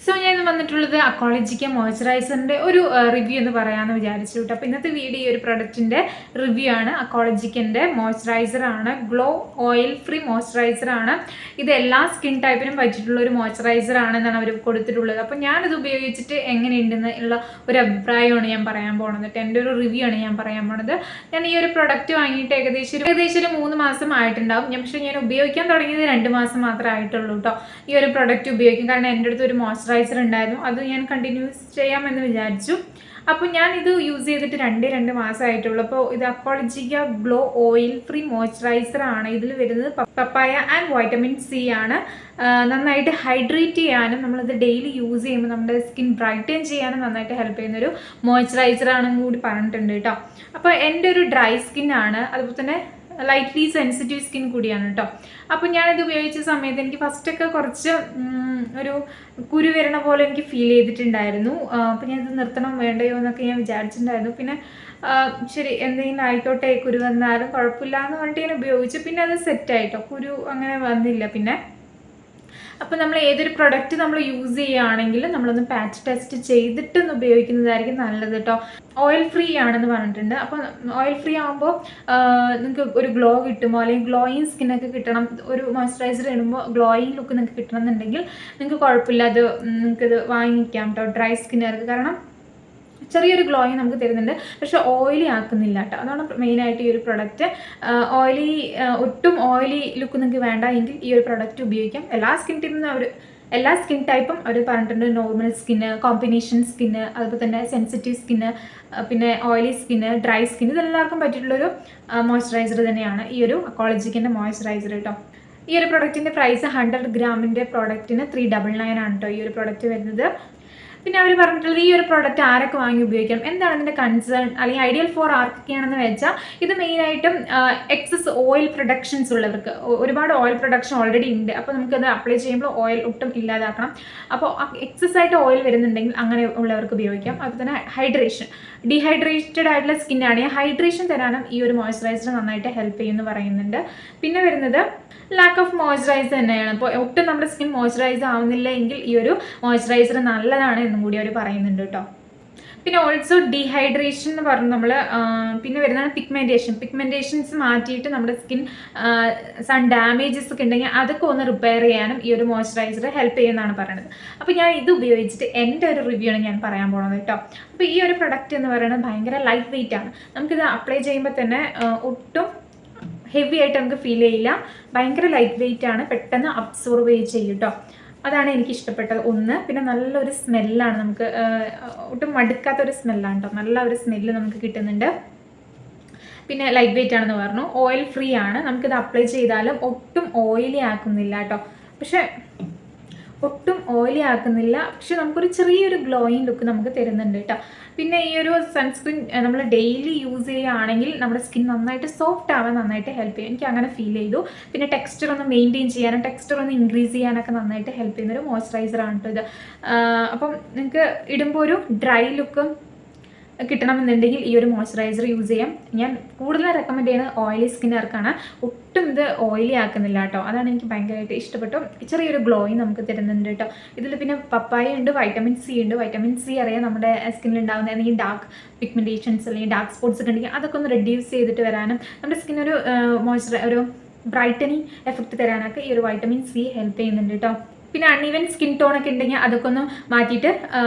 So ഞാൻ ഇന്ന് വന്നിട്ടുള്ളത് അക്കോളജിക്ക മോയ്സ്ചറൈസറിൻ്റെ ഒരു റിവ്യൂ എന്ന് പറയാമെന്ന് വിചാരിച്ചു കേട്ടോ. അപ്പോൾ ഇന്നത്തെ വീഡിയോ ഒരു പ്രൊഡക്റ്റിൻ്റെ റിവ്യൂ ആണ്. അക്കോളജിക്കൻ്റെ മോയ്സ്ചറൈസർ ആണ്, ഗ്ലോ ഓയിൽ ഫ്രീ മോയ്സ്ചറൈസർ ആണ്. ഇത് എല്ലാ സ്കിൻ ടൈപ്പിനും പറ്റിയിട്ടുള്ള ഒരു മോയ്സ്ചറൈസർ ആണെന്നാണ് അവർ കൊടുത്തിട്ടുള്ളത്. അപ്പോൾ ഞാനിത് ഉപയോഗിച്ചിട്ട് എങ്ങനെയുണ്ടെന്ന് ഉള്ള ഒരു അഭിപ്രായമാണ് ഞാൻ പറയാൻ പോകുന്നത്. എൻ്റെ ഒരു റിവ്യൂ ആണ് ഞാൻ പറയാൻ പോകുന്നത്. ഞാൻ ഈ ഒരു പ്രൊഡക്റ്റ് വാങ്ങിയിട്ട് ഏകദേശം ഒരു 3 മാസം ആയിട്ടുണ്ടാവും. പക്ഷേ ഞാൻ ഉപയോഗിക്കാൻ തുടങ്ങിയത് 2 മാസം മാത്രമേ ആയിട്ടുള്ളൂ കേട്ടോ. ഈ ഒരു പ്രൊഡക്റ്റ് ഉപയോഗിക്കും, കാരണം എൻ്റെ അടുത്ത് ഒരു മോയ്സ്ചറൈസർ ഉണ്ടായിരുന്നു, അത് ഞാൻ കണ്ടിന്യൂസ് ചെയ്യാമെന്ന് വിചാരിച്ചു. അപ്പോൾ ഞാൻ ഇത് യൂസ് ചെയ്തിട്ട് 2 മാസമായിട്ടുള്ളൂ. അപ്പോൾ ഇത് അക്കോളജിക്ക ഗ്ലോ ഓയിൽ ഫ്രീ മോയ്സ്ചറൈസർ ആണ്. ഇതിൽ വരുന്നത് പപ്പായ ആൻഡ് വൈറ്റമിൻ സി ആണ്. നന്നായിട്ട് ഹൈഡ്രേറ്റ് ചെയ്യാനും നമ്മളിത് ഡെയിലി യൂസ് ചെയ്യുമ്പോൾ നമ്മുടെ സ്കിൻ ബ്രൈറ്റൻ ചെയ്യാനും നന്നായിട്ട് ഹെൽപ്പ് ചെയ്യുന്നൊരു മോയ്സ്ചറൈസർ ആണെന്ന് കൂടി പറഞ്ഞിട്ടുണ്ട് കേട്ടോ. അപ്പോൾ എൻ്റെ ഒരു ഡ്രൈ സ്കിന്നാണ്, അതുപോലെ തന്നെ ലൈറ്റ്ലി സെൻസിറ്റീവ് സ്കിൻ കൂടിയാണ് കേട്ടോ. അപ്പോൾ ഞാനിത് ഉപയോഗിച്ച സമയത്ത് എനിക്ക് ഫസ്റ്റൊക്കെ കുറച്ച് ഒരു കുരു വരണ പോലെ എനിക്ക് ഫീൽ ചെയ്തിട്ടുണ്ടായിരുന്നു. അപ്പോൾ ഞാനിത് നിർത്തണം വേണ്ടയോ എന്നൊക്കെ ഞാൻ വിചാരിച്ചിട്ടുണ്ടായിരുന്നു. പിന്നെ ശരി എന്തെങ്കിലും ആയിക്കോട്ടെ, കുരു വന്നാലും കുഴപ്പമില്ല എന്ന് പറഞ്ഞിട്ട് ഞാൻ ഉപയോഗിച്ചു. പിന്നെ അത് സെറ്റായിട്ടോ, കുരു അങ്ങനെ വന്നില്ല. പിന്നെ അപ്പോൾ നമ്മൾ ഏതൊരു പ്രൊഡക്റ്റ് നമ്മൾ യൂസ് ചെയ്യുകയാണെങ്കിൽ നമ്മളൊന്ന് പാച്ച് ടെസ്റ്റ് ചെയ്തിട്ടൊന്ന് ഉപയോഗിക്കുന്നതായിരിക്കും നല്ലത് കേട്ടോ. ഓയിൽ ഫ്രീ ആണെന്ന് പറഞ്ഞിട്ടുണ്ട്. അപ്പോൾ ഓയിൽ ഫ്രീ ആകുമ്പോൾ നിങ്ങൾക്ക് ഒരു ഗ്ലോ കിട്ടുമോ, അല്ലെങ്കിൽ ഗ്ലോയിങ് സ്കിന്നൊക്കെ കിട്ടണം, ഒരു മോയ്സ്ചറൈസർ ഇടുമ്പോൾ ഗ്ലോയിങ് ലുക്ക് നിങ്ങൾക്ക് കിട്ടണം എന്നുണ്ടെങ്കിൽ നിങ്ങൾക്ക് കുഴപ്പമില്ല, അത് നിങ്ങൾക്കിത് വാങ്ങിക്കാം കേട്ടോ ഡ്രൈ സ്കിന്നുകാർക്ക്. കാരണം ചെറിയൊരു ഗ്ലോയിങ് നമുക്ക് തരുന്നുണ്ട്, പക്ഷെ ഓയിലി ആക്കുന്നില്ല കേട്ടോ. അതാണ് മെയിനായിട്ട് ഈ ഒരു പ്രൊഡക്റ്റ്. ഒട്ടും ഓയിലി ലുക്ക് നിങ്ങൾക്ക് വേണ്ട എങ്കിൽ ഈ ഒരു പ്രൊഡക്റ്റ് ഉപയോഗിക്കാം. എല്ലാ സ്കിൻ ടൈപ്പും അവർ പറഞ്ഞിട്ടുണ്ട്. നോർമൽ സ്കിന്ന്, കോമ്പിനേഷൻ സ്കിന്ന്, അതുപോലെ തന്നെ സെൻസിറ്റീവ് സ്കിന്ന്, പിന്നെ ഓയിലി സ്കിന്ന്, ഡ്രൈ സ്കിന്ന്, ഇതെല്ലാവർക്കും പറ്റിയിട്ടുള്ളൊരു മോയ്സ്ചറൈസർ തന്നെയാണ് ഈ ഒരു അക്കോളജിക്കൻ്റെ മോയ്സ്ചറൈസർ കേട്ടോ. ഈ ഒരു പ്രൊഡക്റ്റിൻ്റെ പ്രൈസ് 100 ഗ്രാമിൻ്റെ പ്രൊഡക്റ്റിന് 399 ആണ് കേട്ടോ ഈ ഒരു പ്രൊഡക്റ്റ് വരുന്നത്. പിന്നെ അവർ പറഞ്ഞിട്ടുള്ളത് ഈ ഒരു പ്രോഡക്റ്റ് ആരൊക്കെ വാങ്ങി ഉപയോഗിക്കണം, എന്താണ് ഇതിൻ്റെ കൺസേൺ, അല്ലെങ്കിൽ ഐഡിയൽ ഫോർ ആർക്കൊക്കെയാണെന്ന് വെച്ചാൽ ഇത് മെയിനായിട്ടും എക്സസ് ഓയിൽ പ്രൊഡക്ഷൻസ് ഉള്ളവർക്ക്. ഒരുപാട് ഓയിൽ പ്രൊഡക്ഷൻ ഓൾറെഡി ഉണ്ട്, അപ്പോൾ നമുക്കത് അപ്ലൈ ചെയ്യുമ്പോൾ ഓയിൽ ഒട്ടും ഇല്ലാതാക്കണം. അപ്പോൾ എക്സസ് ആയിട്ട് ഓയിൽ വരുന്നുണ്ടെങ്കിൽ അങ്ങനെ ഉള്ളവർക്ക് ഉപയോഗിക്കാം. അതുപോലെ തന്നെ ഡീഹൈഡ്രേറ്റഡ് ആയിട്ടുള്ള സ്കിന്നാണെങ്കിൽ ഹൈഡ്രേഷൻ തരാനും ഈ ഒരു മോയ്സ്ചറൈസർ നന്നായിട്ട് ഹെൽപ്പ് ചെയ്യുമെന്ന് പറയുന്നുണ്ട്. പിന്നെ വരുന്നത് ലാക്ക് ഓഫ് മോയ്സ്ചറൈസർ തന്നെയാണ്. അപ്പോൾ ഒട്ടും നമ്മുടെ സ്കിൻ മോയ്സ്ചറൈസ് ആവുന്നില്ല എങ്കിൽ ഈ ഒരു മോയ്സ്ചറൈസർ നല്ലതാണ് എന്നും കൂടി അവർ പറയുന്നുണ്ട് കേട്ടോ. പിന്നെ ഓൾസോ ഡീഹൈഡ്രേഷൻ എന്ന് പറഞ്ഞ് നമ്മൾ പിന്നെ വരുന്നതാണ് പിഗ്മെൻറ്റേഷൻസ് മാറ്റിയിട്ട് നമ്മുടെ സ്കിൻ സൺ ഡാമേജസ് ഒക്കെ ഉണ്ടെങ്കിൽ അതൊക്കെ ഒന്ന് റിപ്പയർ ചെയ്യാനും ഈ ഒരു മോയ്സ്ചറൈസർ ഹെൽപ്പ് ചെയ്യുന്നതാണ് പറയുന്നത്. അപ്പോൾ ഞാൻ ഇത് ഉപയോഗിച്ചിട്ട് എൻ്റെ ഒരു റിവ്യൂ ആണ് ഞാൻ പറയാൻ പോകുന്നത് കേട്ടോ. അപ്പോൾ ഈ ഒരു പ്രൊഡക്റ്റ് എന്ന് പറയുന്നത് ഭയങ്കര ലൈറ്റ് വെയിറ്റ് ആണ്. നമുക്കിത് അപ്ലൈ ചെയ്യുമ്പോൾ തന്നെ ഒട്ടും ഹെവി ആയിട്ട് നമുക്ക് ഫീൽ ചെയ്യില്ല. ഭയങ്കര ലൈറ്റ് വെയിറ്റ് ആണ്, പെട്ടെന്ന് അബ്സോർവ് ചെയ്യും കേട്ടോ. അതാണ് എനിക്ക് ഇഷ്ടപ്പെട്ടത് ഒന്ന്. പിന്നെ നല്ലൊരു സ്മെല്ലാണ്, നമുക്ക് ഒട്ടും മടുക്കാത്തൊരു സ്മെല്ലാണ് കേട്ടോ. നല്ല ഒരു സ്മെല്ല് നമുക്ക് കിട്ടുന്നുണ്ട്. പിന്നെ ലൈറ്റ് വെയിറ്റ് ആണെന്ന് പറഞ്ഞു. ഓയിൽ ഫ്രീ ആണ്. നമുക്കിത് അപ്ലൈ ചെയ്താലും ഒട്ടും ഓയിലി ആക്കുന്നില്ല കേട്ടോ. ഒട്ടും ഓയിലി ആക്കുന്നില്ല, പക്ഷെ നമുക്കൊരു ചെറിയൊരു ഗ്ലോയിങ് ലുക്ക് നമുക്ക് തരുന്നുണ്ട് കേട്ടോ. പിന്നെ ഈ ഒരു സൺസ്ക്രീൻ നമ്മൾ ഡെയിലി യൂസ് ചെയ്യുകയാണെങ്കിൽ നമ്മുടെ സ്കിൻ നന്നായിട്ട് സോഫ്റ്റ് ആവാൻ നന്നായിട്ട് ഹെൽപ്പ് ചെയ്യും. എനിക്ക് അങ്ങനെ ഫീൽ ചെയ്തു. പിന്നെ ടെക്സ്ചർ ഒന്ന് മെയിൻറ്റെയിൻ ചെയ്യാനും ടെക്സ്ചർ ഒന്ന് ഇൻക്രീസ് ചെയ്യാനൊക്കെ നന്നായിട്ട് ഹെൽപ്പ് ചെയ്യുന്നൊരു മോയ്സ്ചറൈസർ ആണ് കേട്ടോ ഇത്. അപ്പം നിങ്ങൾക്ക് ഇടുമ്പോൾ ഒരു ഡ്രൈ ലുക്കും കിട്ടണമെന്നുണ്ടെങ്കിൽ ഈ ഒരു മോയ്സ്ചറൈസർ യൂസ് ചെയ്യാം. ഞാൻ കൂടുതൽ റെക്കമെൻഡ് ചെയ്യുന്നത് ഓയിലി സ്കിന്നുകാർക്കാണ്. ഒട്ടും ഇത് ഓയിലി ആക്കുന്നില്ല കേട്ടോ. അതാണ് എനിക്ക് ഭയങ്കരമായിട്ട് ഇഷ്ടപ്പെട്ടു. ചെറിയൊരു ഗ്ലോയിങ് നമുക്ക് തരുന്നുണ്ട് കേട്ടോ. ഇതിൽ പിന്നെ പപ്പായ ഉണ്ട്, വൈറ്റമിൻ സി ഉണ്ട്. വൈറ്റമിൻ സി അറിയാം നമ്മുടെ സ്കിന്നിൽ ഉണ്ടാകുന്ന എന്തെങ്കിലും ഡാർക്ക് പിഗ്മെൻറ്റേഷൻസ് അല്ലെങ്കിൽ ഡാർക്ക് സ്പോട്ട്സ് ഒക്കെ ഉണ്ടെങ്കിൽ അതൊക്കെ ഒന്ന് റെഡ്യൂസ് ചെയ്തിട്ട് വരാനും നമ്മുടെ സ്കിന്നൊരു ഒരു ബ്രൈറ്റനിങ് എഫക്റ്റ് തരാനൊക്കെ ഈ ഒരു വൈറ്റമിൻ സി ഹെൽപ്പ് ചെയ്യുന്നുണ്ട് കേട്ടോ. പിന്നെ അൺഈവൻ സ്കിൻ ടോൺ ഒക്കെ ഉണ്ടെങ്കിൽ അതൊക്കെ ഒന്ന് മാറ്റിയിട്ട്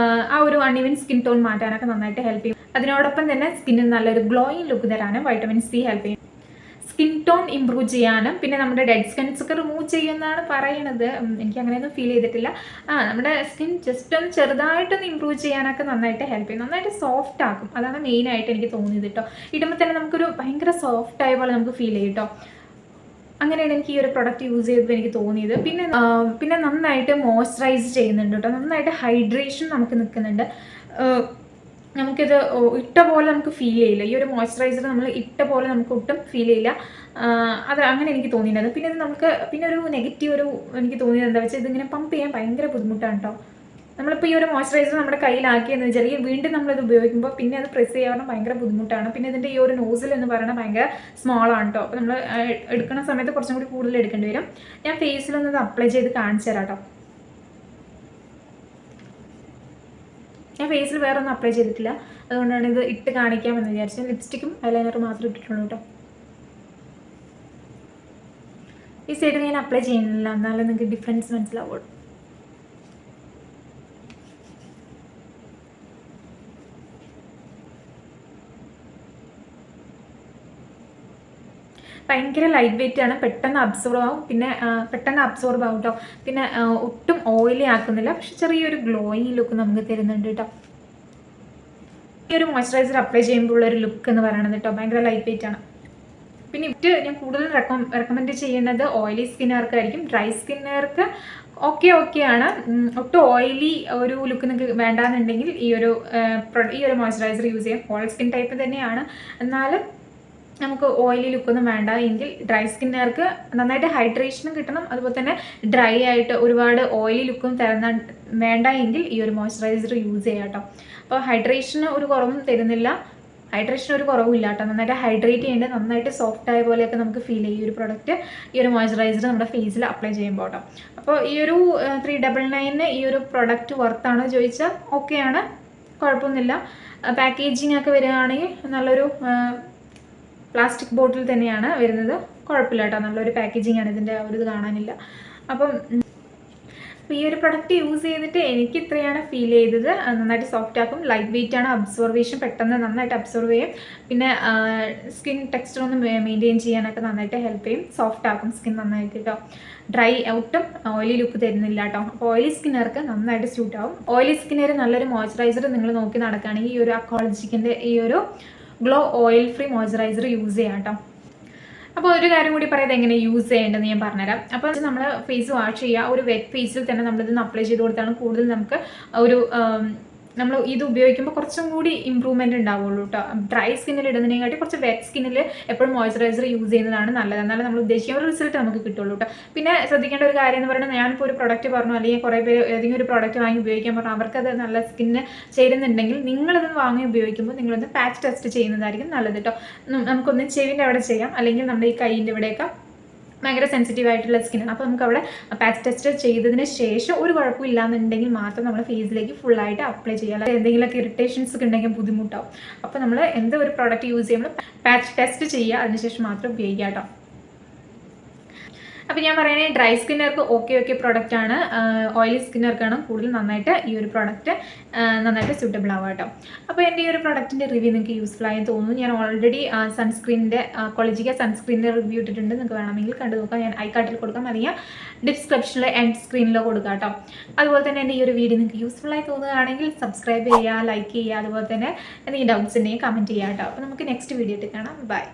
ആ ഒരു അൺഈവൻ സ്കിൻ ടോൺ മാറ്റാനൊക്കെ നന്നായിട്ട് ഹെൽപ്പ് ചെയ്യും. അതിനോടൊപ്പം തന്നെ സ്കിന്നിന് നല്ലൊരു ഗ്ലോയിങ് ലുക്ക് തരാനും വൈറ്റമിൻ സി ഹെൽപ്പ് ചെയ്യും. സ്കിൻ ടോൺ ഇമ്പ്രൂവ് ചെയ്യാനും പിന്നെ നമ്മുടെ ഡെഡ് സ്കിൻസ് ഒക്കെ റിമൂവ് ചെയ്യുമെന്നാണ് പറയണത്. എനിക്ക് അങ്ങനെയൊന്നും ഫീൽ ചെയ്തിട്ടില്ല. നമ്മുടെ സ്കിൻ ജസ്റ്റ് ഒന്ന് ചെറുതായിട്ടൊന്ന് ഇമ്പ്രൂവ് ചെയ്യാനൊക്കെ നന്നായിട്ട് ഹെൽപ്പ് ചെയ്യും. നന്നായിട്ട് സോഫ്റ്റ് ആക്കും. അതാണ് മെയിനായിട്ട് എനിക്ക് തോന്നിയത് കേട്ടോ. ഇടുമ്പോൾ തന്നെ നമുക്കൊരു ഭയങ്കര സോഫ്റ്റ് ആയ പോലെ നമുക്ക് ഫീൽ ചെയ്യും കേട്ടോ. അങ്ങനെയാണ് എനിക്ക് ഈ ഒരു പ്രൊഡക്റ്റ് യൂസ് ചെയ്തപ്പോൾ എനിക്ക് തോന്നിയത്. പിന്നെ നന്നായിട്ട് മോയ്സ്ചറൈസ് ചെയ്യുന്നുണ്ട് കേട്ടോ. നന്നായിട്ട് ഹൈഡ്രേഷൻ നമുക്ക് നിൽക്കുന്നുണ്ട്. നമുക്കിത് ഇട്ട പോലെ നമുക്ക് ഫീൽ ചെയ്യില്ല. ഈ ഒരു മോയ്സ്ചറൈസർ നമ്മൾ ഇട്ട പോലെ നമുക്ക് ഒട്ടും ഫീൽ ചെയ്യില്ല. അത് അങ്ങനെ എനിക്ക് തോന്നിയിട്ടുണ്ടായിരുന്നു. പിന്നെ ഒരു നെഗറ്റീവ് എനിക്ക് തോന്നിയത് എന്താ വെച്ചാൽ ഇതിങ്ങനെ പമ്പ് ചെയ്യാൻ ഭയങ്കര ബുദ്ധിമുട്ടാണ് കേട്ടോ. നമ്മളിപ്പോൾ ഈ ഒരു മോയ്സ്ചറൈസർ നമ്മുടെ കയ്യിലാക്കിയെന്ന് വിചാരിക്കും, വീണ്ടും നമ്മളിത് ഉപയോഗിക്കുമ്പോൾ പിന്നെ അത് പ്രസ് ചെയ്യാൻ ഭയങ്കര ബുദ്ധിമുട്ടാണ്. പിന്നെ ഇതിൻ്റെ ഈ ഒരു നോസിൽ എന്ന് പറയുന്നത് ഭയങ്കര സ്മോളാണ് കേട്ടോ. അപ്പോൾ നമ്മൾ എടുക്കുന്ന സമയത്ത് കുറച്ചും കൂടി കൂടുതൽ എടുക്കേണ്ടി വരും. ഞാൻ ഫേസിലൊന്നത് അപ്ലൈ ചെയ്ത് കാണിച്ചു തരാം കേട്ടോ. ഞാൻ ഫേസിൽ വേറെ ഒന്നും അപ്ലൈ ചെയ്തിട്ടില്ല, അതുകൊണ്ടാണ് ഇത് ഇട്ട് കാണിക്കാമെന്ന് വിചാരിച്ചത്. ലിപ്സ്റ്റിക്കും ഐലൈനറും മാത്രം ഇട്ടിട്ടുള്ളൂ കേട്ടോ. ഈ സൈഡ് ഞാൻ അപ്ലൈ ചെയ്യുന്നില്ല, എന്നാലും നിങ്ങൾക്ക് ഡിഫറൻസ് മനസ്സിലാവുള്ളൂ. ഭയങ്കര ലൈറ്റ് വെയിറ്റ് ആണ്, പെട്ടെന്ന് അബ്സോർബ് ആവും. പിന്നെ പെട്ടെന്ന് അബ്സോർബ് ആവും കേട്ടോ. പിന്നെ ഒട്ടും ഓയിലി ആക്കുന്നില്ല, പക്ഷെ ചെറിയൊരു ഗ്ലോയിങ് ലുക്ക് നമുക്ക് തരുന്നുണ്ട് കേട്ടോ. ഈ ഒരു മോയ്സ്ചറൈസർ അപ്ലൈ ചെയ്യുമ്പോൾ ഉള്ളൊരു ലുക്ക് എന്ന് പറയുന്നത് കേട്ടോ ഭയങ്കര ലൈറ്റ് വെയിറ്റ് ആണ്. പിന്നെ ഇത് ഞാൻ കൂടുതൽ റെക്കമെൻഡ് ചെയ്യുന്നത് ഓയിലി സ്കിന്നുകാർക്കായിരിക്കും. ഡ്രൈ സ്കിന്നുകാർക്ക് ഓക്കെ ആണ്. ഒട്ടും ഓയിലി ഒരു ലുക്ക് നിങ്ങൾക്ക് വേണ്ടാന്നുണ്ടെങ്കിൽ ഈ ഒരു മോയ്സ്ചറൈസർ യൂസ് ചെയ്യാം. ഓൾ സ്കിൻ ടൈപ്പ് തന്നെയാണ്, എന്നാലും നമുക്ക് ഓയിലി ലുക്കൊന്നും വേണ്ട എങ്കിൽ ഡ്രൈ സ്കിന്നുകാർക്ക് നന്നായിട്ട് ഹൈഡ്രേഷനും കിട്ടണം, അതുപോലെ തന്നെ ഡ്രൈ ആയിട്ട് ഒരുപാട് ഓയിലി ലുക്കും വേണ്ട എങ്കിൽ ഈ ഒരു മോയ്സ്ചറൈസർ യൂസ് ചെയ്യാം കേട്ടോ. അപ്പോൾ ഹൈഡ്രേഷന് ഒരു കുറവും തരുന്നില്ല, ഹൈഡ്രേഷൻ ഒരു കുറവില്ല കേട്ടോ. നന്നായിട്ട് ഹൈഡ്രേറ്റ് ചെയ്യേണ്ടത്, നന്നായിട്ട് സോഫ്റ്റ് ആയ പോലെയൊക്കെ നമുക്ക് ഫീൽ ചെയ്യും ഈ ഒരു പ്രൊഡക്റ്റ്, ഈ ഒരു മോയ്സ്ചറൈസർ നമ്മുടെ ഫേസിൽ അപ്ലൈ ചെയ്യുമ്പോൾ കേട്ടോ. അപ്പോൾ ഈ ഒരു 399 ഈ ഒരു പ്രൊഡക്റ്റ് വർത്താണ് ചോദിച്ചാൽ ഓക്കെയാണ്, കുഴപ്പമൊന്നുമില്ല. പാക്കേജിങ് ഒക്കെ വരികയാണെങ്കിൽ നല്ലൊരു പ്ലാസ്റ്റിക് ബോട്ടിൽ തന്നെയാണ് വരുന്നത്, കുഴപ്പമില്ല കേട്ടോ. നല്ലൊരു പാക്കേജിങ് ആണ്, ഇതിൻ്റെ ഒരു ഇത് കാണാനില്ല. അപ്പോൾ ഈ ഒരു പ്രൊഡക്റ്റ് യൂസ് ചെയ്തിട്ട് എനിക്ക് ഇത്രയാണ് ഫീൽ ചെയ്തത്. നന്നായിട്ട് സോഫ്റ്റ് ആക്കും, ലൈറ്റ് വെയിറ്റ് ആണ്, അബ്സോർവേഷൻ പെട്ടെന്ന് നന്നായിട്ട് അബ്സോർവ് ചെയ്യും. പിന്നെ സ്കിൻ ടെക്സ്ചർ ഒന്ന് മെയിൻറ്റെയിൻ ചെയ്യാനൊക്കെ നന്നായിട്ട് ഹെൽപ്പ് ചെയ്യും, സോഫ്റ്റ് ആക്കും സ്കിൻ നന്നായിട്ട് കേട്ടോ. ഡ്രൈ ഒട്ടും ഓയിലി ലുക്ക് തരുന്നില്ല കേട്ടോ. അപ്പോൾ ഓയിലി സ്കിന്നർക്ക് നന്നായിട്ട് സ്യൂട്ട് ആവും. ഓയിലി സ്കിന്നർ നല്ലൊരു മോയ്സ്ചറൈസർ നിങ്ങൾ നോക്കി നടക്കുകയാണെങ്കിൽ ഈ ഒരു അക്കോളജിക്കിൻ്റെ ഈ ഒരു glow oil free moisturiser use ചെയ്യാം കേട്ടോ. അപ്പോൾ ഒരു കാര്യം കൂടി പറയുന്നത് എങ്ങനെ യൂസ് ചെയ്യേണ്ടതെന്ന് ഞാൻ പറഞ്ഞുതരാം. അപ്പോൾ നമ്മൾ ഫേസ് വാഷ് ചെയ്യുക, ഒരു വെറ്റ് ഫേസിൽ തന്നെ നമ്മളിതൊന്ന് അപ്ലൈ ചെയ്ത് കൊടുത്താണ് കൂടുതൽ നമുക്ക് ഒരു നമ്മൾ ഇത് ഉപയോഗിക്കുമ്പോൾ കുറച്ചും കൂടി ഇമ്പ്രൂവ്മെൻറ്റ് ഉണ്ടാവുള്ളൂ കേട്ടോ. ഡ്രൈ സ്കിന്നിൽ ഇടുന്നതിനെക്കാട്ടി കുറച്ച് വെറ്റ് സ്കിന്നിൽ എപ്പോഴും മോയ്സ്ചറൈസർ യൂസ് ചെയ്യുന്നതാണ് നല്ലത്, എന്നാലും നമ്മൾ ഉദ്ദേശിക്കുന്ന ഒരു റിസൾട്ട് നമുക്ക് കിട്ടുള്ളൂ കേട്ടോ. പിന്നെ ശ്രദ്ധിക്കേണ്ട ഒരു കാര്യം എന്ന് പറയുന്നത്, ഞാനിപ്പോൾ ഒരു പ്രൊഡക്റ്റ് പറഞ്ഞു, അല്ലെങ്കിൽ കുറേ പേര് ഏതെങ്കിലും ഒരു പ്രൊഡക്റ്റ് വാങ്ങി ഉപയോഗിക്കാൻ പറഞ്ഞു, അവർക്കത് നല്ല സ്കിന്ന് ചേരുന്നുണ്ടെങ്കിൽ നിങ്ങളിത് വാങ്ങി ഉപയോഗിക്കുമ്പോൾ നിങ്ങളൊന്ന് പാച്ച് ടെസ്റ്റ് ചെയ്യുന്നതായിരിക്കും നല്ലത് കേട്ടോ. നമുക്കൊന്ന് ചെവിൻ്റെ അവിടെ ചെയ്യാം, അല്ലെങ്കിൽ നമ്മുടെ ഈ കൈയിൻ്റെ ഇവിടെയൊക്കെ ഭയങ്കര സെൻസിറ്റീവ് ആയിട്ടുള്ള സ്കിന്നാണ്. അപ്പോൾ നമുക്ക് അവിടെ പാച്ച് ടെസ്റ്റ് ചെയ്തതിന് ശേഷം ഒരു കുഴപ്പമില്ലാന്നുണ്ടെങ്കിൽ മാത്രം നമ്മൾ ഫേസിലേക്ക് ഫുള്ളായിട്ട് അപ്ലൈ ചെയ്യുക. അല്ലാതെ എന്തെങ്കിലുമൊക്കെ ഇറിറ്റേഷൻസ് ഒക്കെ ഉണ്ടെങ്കിൽ ബുദ്ധിമുട്ടാവും. അപ്പോൾ നമ്മൾ എന്ത് ഒരു പ്രോഡക്റ്റ് യൂസ് ചെയ്യുമ്പോൾ പാച്ച് ടെസ്റ്റ് ചെയ്യുക, അതിനുശേഷം മാത്രം ഉപയോഗിക്കുക കേട്ടോ. അപ്പോൾ ഞാൻ പറയുന്നത് ഡ്രൈ സ്കിന്നർക്ക് ഓക്കെ പ്രൊഡക്റ്റ് ആണ്, ഓയിലി സ്കിന്നർക്കാണ് കൂടുതൽ നന്നായിട്ട് ഈ ഒരു പ്രൊഡക്റ്റ് നന്നായിട്ട് സ്യൂട്ടബിൾ ആവുക കേട്ടോ. അപ്പോൾ എൻ്റെ ഈ ഒരു പ്രൊഡക്റ്റിൻ്റെ റിവ്യൂ നിങ്ങൾക്ക് യൂസ്ഫുൾ ആയി തോന്നുന്നു. ഞാൻ ഓൾറെഡി സൺസ്ക്രീനിൻ്റെ കൊളജിക്ക സൺസ്ക്രീനിൻ്റെ റിവ്യൂ ഇട്ടിട്ടുണ്ട്, നിങ്ങൾക്ക് വേണമെങ്കിൽ കണ്ടു നോക്കാം. ഞാൻ ഐക്കാർട്ടിൽ കൊടുക്കാം, അല്ലെങ്കിൽ ഡിസ്ക്രിപ്ഷനിൽ എൻഡ് സ്ക്രീനിലോ കൊടുക്കാം കേട്ടോ. അതുപോലെ തന്നെ എൻ്റെ ഈ ഒരു വീഡിയോ നിങ്ങൾക്ക് യൂസ്ഫുൾ ആയി തോന്നുകയാണെങ്കിൽ സബ്സ്ക്രൈബ് ചെയ്യുക, ലൈക്ക് ചെയ്യുക, അതുപോലെ തന്നെ എന്തെങ്കിലും ഡൗട്ട്സ് ഉണ്ടെങ്കിൽ കമൻറ്റ് ചെയ്യുക കേട്ടോ. അപ്പോൾ നമുക്ക് നെക്സ്റ്റ് വീഡിയോ ഇട്ട് കാണാം. ബൈ.